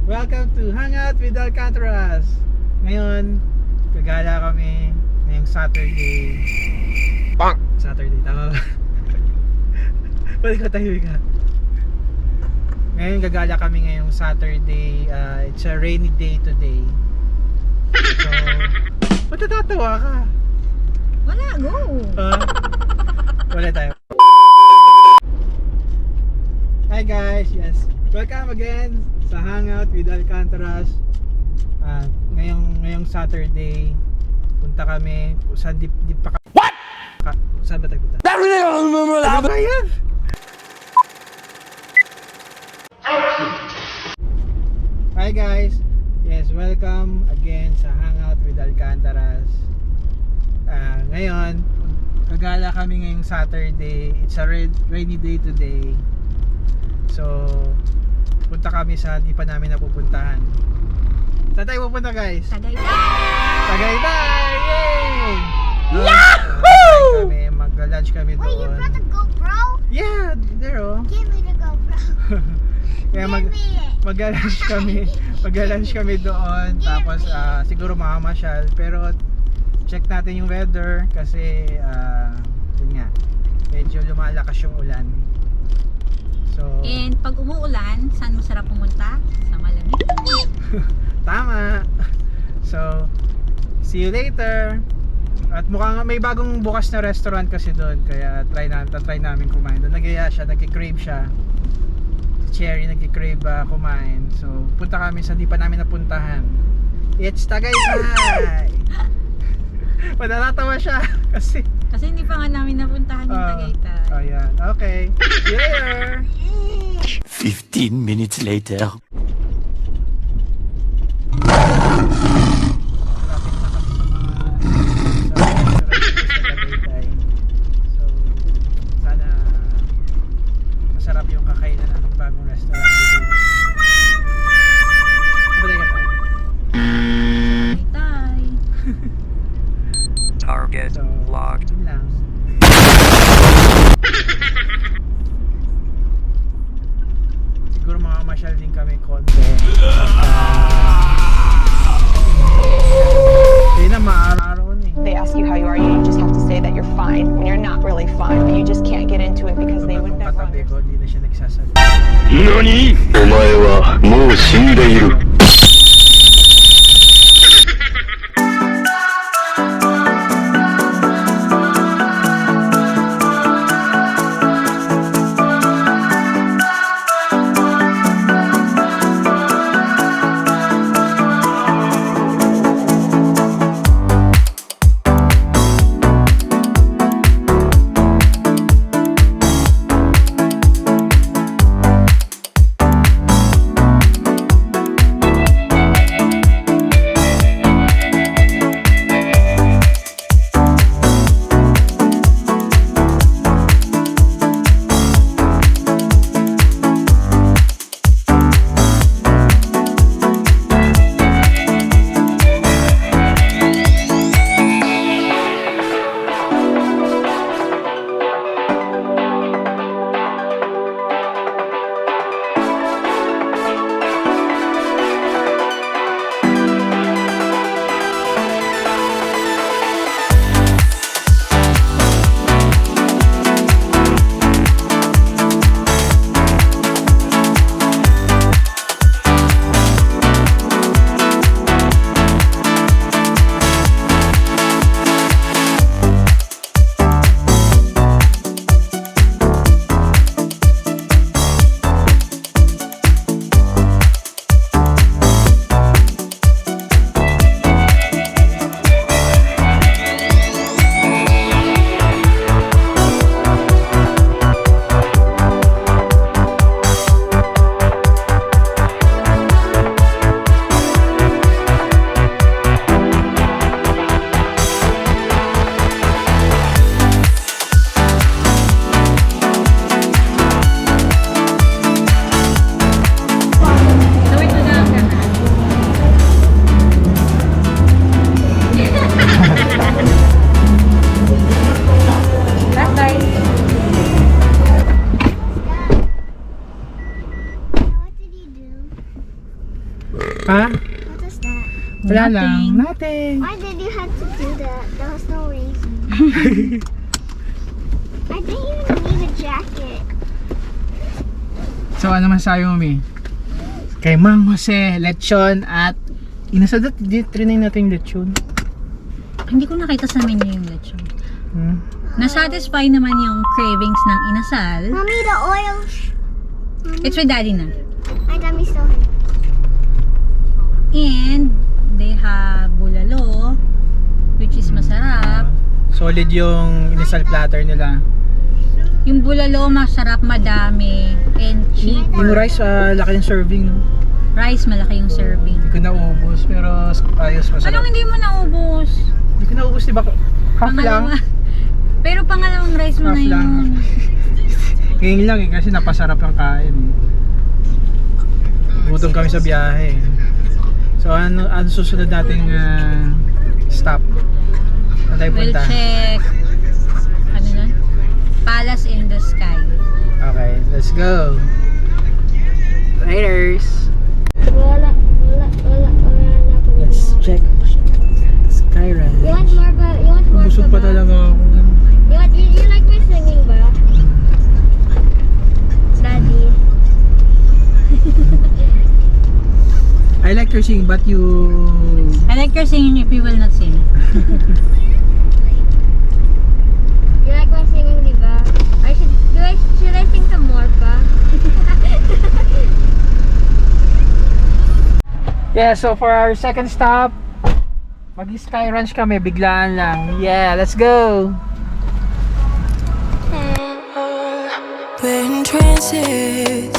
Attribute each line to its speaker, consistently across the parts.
Speaker 1: Welcome to Hangout with Alcantaras. Ngayon, gagala kami ngayong Saturday. Saturday, tama ba? Balik ko tayo ka. Ngayon, gagala kami ngayong Saturday. It's a rainy day today. So, ba't natatawa ka?
Speaker 2: Wala, go!
Speaker 1: Wala tayo. Hi guys, yes. Welcome again sa Hangout with Alcantaras. Ngayong Saturday, punta kami saan di pa ka... What? Saan ba tayo punta? Ano ba yan? Hi guys, yes, welcome again sa Hangout with Alcantaras. Ngayon, gagala kami ngayong Saturday. It's a rainy day today. So, punta kami sa di pa namin napupuntahan. Saan tayo pupunta guys?
Speaker 2: Tagaytay!
Speaker 1: Tagaytay! Yay!
Speaker 2: Yahoo!
Speaker 1: Kami, mag-lunch kami doon.
Speaker 3: Wait, you brought the GoPro?
Speaker 1: Yeah, there oh.
Speaker 3: Give me the GoPro.
Speaker 1: Kaya
Speaker 3: Give me it.
Speaker 1: mag-lunch kami doon. Tapos siguro mamamasyal. Pero check natin yung weather kasi yun nga, medyo lumalakas yung ulan. So,
Speaker 2: And pag umuulan, saan masarap pumunta? Sa malamig.
Speaker 1: tama. So, see you later. At mukhang may bagong bukas na restaurant kasi doon. Kaya try namin kumain. Doon nag-iya siya, nag-crave siya. Si Cherry nag-crave kumain. So, punta kami sa di pa namin napuntahan. It's Tagaytay! Matatatawa siya kasi
Speaker 2: Kasi hindi pa nga namin napuntahan yung Tagaytay.
Speaker 1: Ayan, okay. See you later!
Speaker 4: 15 minutes later.
Speaker 1: Malapit na kami sa restaurant sa Tagaytay. So, sana masarap yung kakainan ng bagong restaurant dito. Kabalik ka tayo.
Speaker 2: Tagaytay.
Speaker 5: Target
Speaker 1: So,
Speaker 5: locked.
Speaker 1: yun lang. Siguro makamasyal din kami konti. Hindi na maaraw na eh.
Speaker 6: They ask you how you are, you just have to say that you're fine when you're not really fine, but you just can't get into it because they would
Speaker 1: Itong
Speaker 6: never
Speaker 1: katabi ko,
Speaker 6: understand.
Speaker 1: hindi na siya nagsasalita.
Speaker 4: 何お前はもう死んでいる。
Speaker 1: Ha?
Speaker 3: What is that?
Speaker 1: Wala lang.
Speaker 2: Nothing.
Speaker 1: Nothing.
Speaker 3: Why did you have to do that? There was no reason. I didn't even need a jacket.
Speaker 1: So ano masasabi mo, Mi? Kay Mang Jose, Lechon at Inasal. Trinay natin yung Lechon.
Speaker 2: Hindi ko nakita sa menu yung lechon.
Speaker 1: Hmm?
Speaker 2: Na-satisfy naman yung cravings ng inasal.
Speaker 3: Mommy, the oil.
Speaker 2: It's with daddy na.
Speaker 3: My tummy still hurt.
Speaker 2: And they have bulalo, which is masarap.
Speaker 1: Solid yung Inasal platter nila.
Speaker 2: Yung bulalo masarap, madami, and cheap.
Speaker 1: Yung rice, laki ng serving. No?
Speaker 2: Rice, malaki yung serving.
Speaker 1: Hindi ko naubos, pero ayos, masarap.
Speaker 2: Anong hindi mo naubos?
Speaker 1: Hindi ko naubos, diba? Half lang.
Speaker 2: Pero pangalawang rice mo
Speaker 1: Half
Speaker 2: na
Speaker 1: lang.
Speaker 2: yun.
Speaker 1: Ngayon lang eh, kasi napasarap ang kain. Gutom kami sa biyahe. So ano susunod nating stop? Saan tayo
Speaker 2: We'll
Speaker 1: punta?
Speaker 2: check. Ano nun? Palace in the Sky.
Speaker 1: Okay, let's go. Laters.
Speaker 3: Wala na po.
Speaker 1: Let's check SkyRanch.
Speaker 3: You want more ba? You want more
Speaker 1: Busog pa
Speaker 3: ba?
Speaker 1: talaga ako.
Speaker 3: You like my singing ba? Daddy.
Speaker 1: I like your singing, but you...
Speaker 2: I like your singing if you will not sing.
Speaker 3: You like my singing, di ba? Should I sing some more pa?
Speaker 1: Yeah, so for our second stop, mag-SkyRanch kami, biglaan lang. Yeah, let's go!
Speaker 5: We're in trances,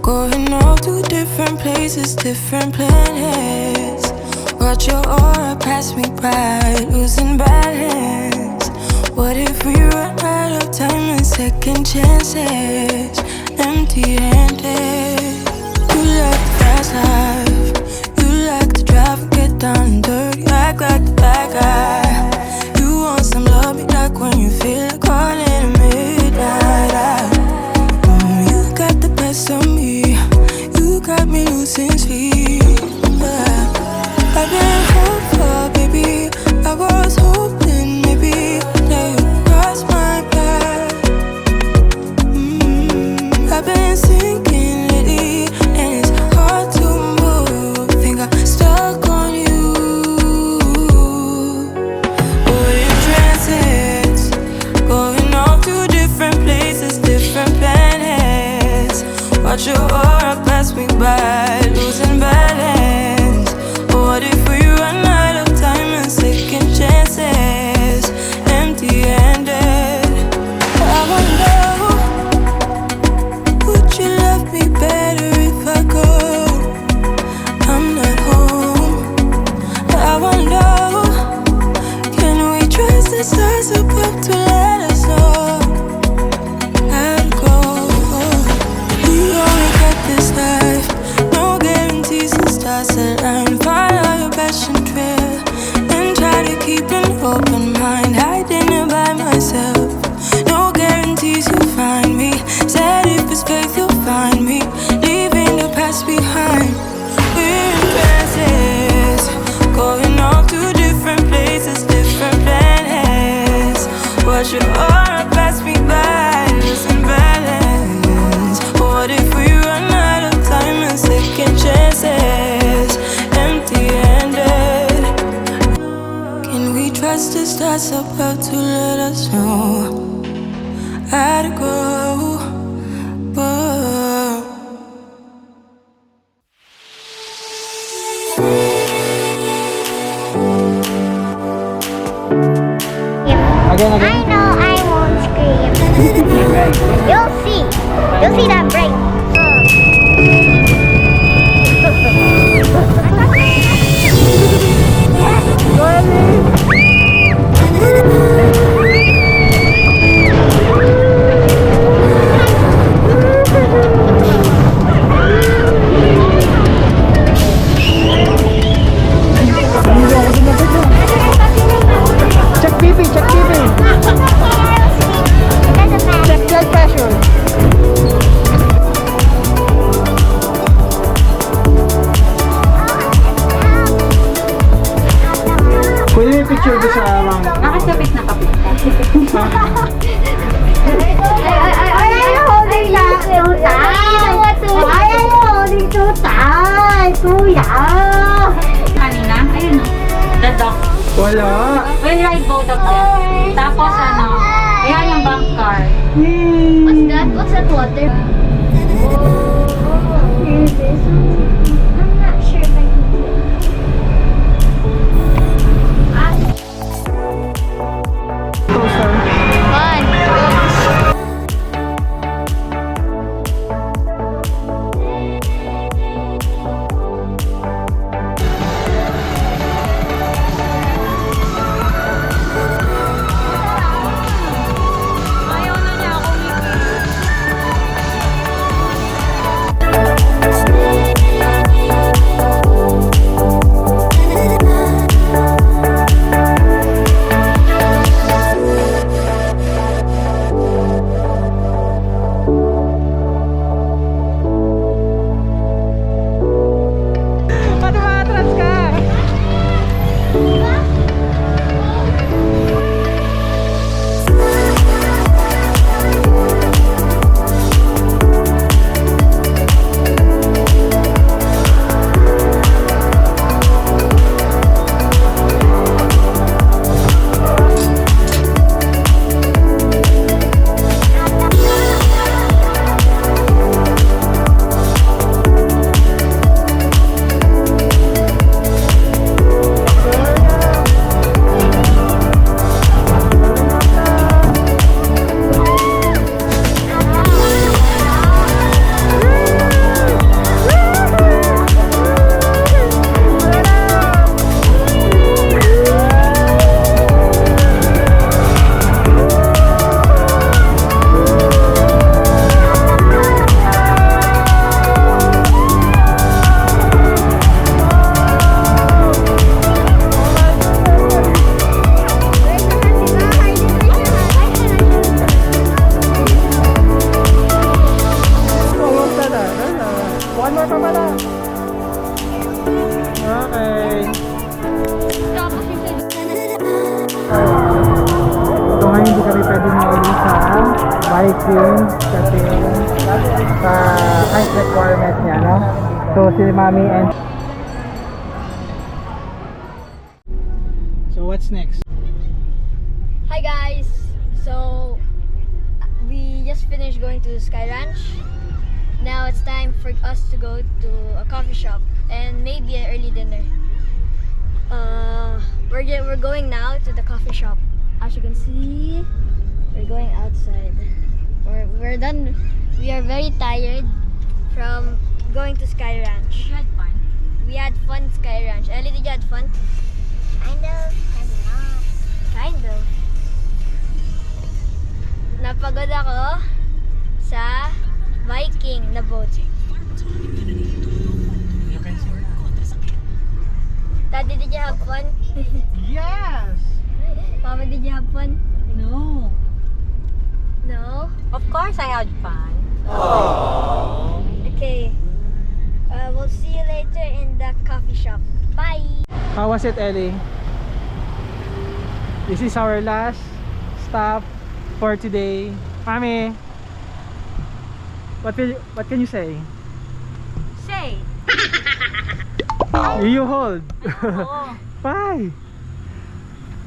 Speaker 5: going off to different places, different planets. Watch your aura pass me by, losing balance. What if we run out of time and second chances? Empty-handed. You like the fast life, you like to drive and get down and dirty, act like the bad guy. You want some love, be like when you feel like calling at midnight. You got the best of me, you got me losing sleep. I've been hopeful, baby, I was hoping maybe that you'd cross my path. I've been sinking lately and it's hard to move. Think I'm stuck on you. We're in transits, going off to different places, different planets. Watch your aura pass me by, losing balance. What if we run out of time and second chances? Empty-handed. I wonder, would you love me better if I go? I'm not home. I wonder, can we trust the stars above to let us know? I'd go. We only got this life, no guarantees. The stars align. Follow your passion trail and try to keep an open mind. Hiding it by myself, no guarantees you'll find me. Said if it's faith you'll find me, leaving the past behind. We're in trances, going off to different places, different planets. Watch your aura pass me by, losing balance. What if we run out of time and second chances? Empty-handed. Can we trust the stars above to let us know how to go? Whoa.
Speaker 1: Again.
Speaker 3: I know I won't scream. You'll see. You'll see that break.
Speaker 1: Check BP, check BP. Check blood pressure. picture doon sa Mang.
Speaker 2: Nakasabit na kapit ka.
Speaker 3: Why are you holding that too tight? Why are you holding too tight? Kuya!
Speaker 2: Kanina, ayun o. The dog.
Speaker 1: Wala.
Speaker 2: We'll ride both of them. Tapos ano, ayan yung bank car.
Speaker 3: What's that? What's that water? Here it is. I'm not sure if I can do it.
Speaker 1: Coaster.
Speaker 3: Fun!
Speaker 1: Paano ma-atras ka? One more pa pala. Okay. So ngayon hindi kami pwede mauli sa biking kasi sa height requirement niya, no? So si Mami and... So what's next?
Speaker 3: Hi guys! So, we just finished going to SkyRanch. Now it's time for us to go to a coffee shop and maybe an early dinner. We're going now to the coffee shop. As you can see, we're going outside. We're done. We are very tired from going to SkyRanch.
Speaker 2: You had fun.
Speaker 3: We had fun SkyRanch. Ellie, did you have fun? Kind of. Kind of. Napagod ako sa Viking na boat. Daddy, did you have fun?
Speaker 1: Yes!
Speaker 3: Mama, did you have fun?
Speaker 2: No.
Speaker 3: No?
Speaker 2: Of course I had fun.
Speaker 3: Okay. We'll see you later in the coffee shop. Bye!
Speaker 1: How was it, Ellie? This is our last stop for today. Mami, what can you say?
Speaker 2: Say.
Speaker 1: You hold.
Speaker 2: Oo.
Speaker 1: Bye.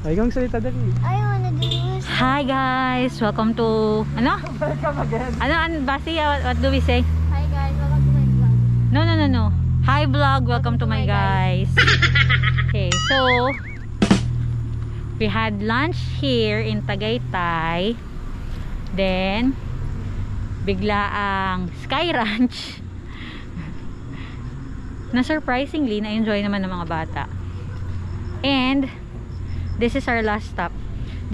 Speaker 1: Ay, kang salita dali.
Speaker 3: I wanna do this.
Speaker 2: Hi guys, welcome to
Speaker 1: Welcome again.
Speaker 2: Basi, what do we say?
Speaker 3: Hi guys, welcome to my vlog.
Speaker 2: No. Hi vlog, welcome to my guys. Okay, so we had lunch here in Tagaytay. Then bigla ang SkyRanch. Na surprisingly na-enjoy naman ng mga bata. And this is our last stop.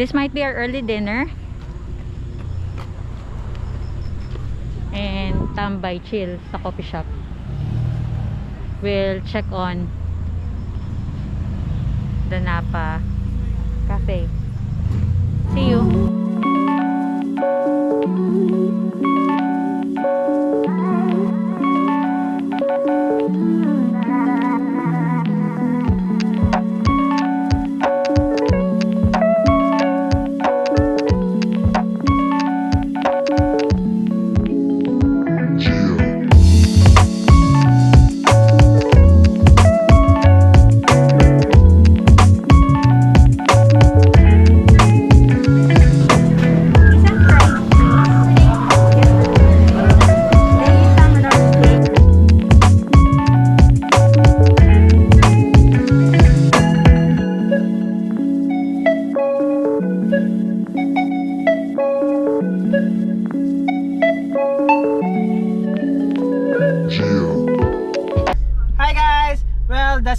Speaker 2: This might be our early dinner. And tambay chill sa coffee shop. We'll check on the Napa Cafe. See you.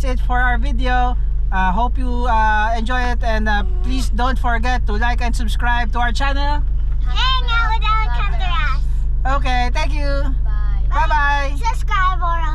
Speaker 1: that's it for our video. Hope you enjoy it, and please don't forget to like and subscribe to our channel.
Speaker 3: Hangout with Alcantaras.
Speaker 1: Okay, thank you.
Speaker 3: Bye.
Speaker 1: Bye bye.
Speaker 3: Subscribe or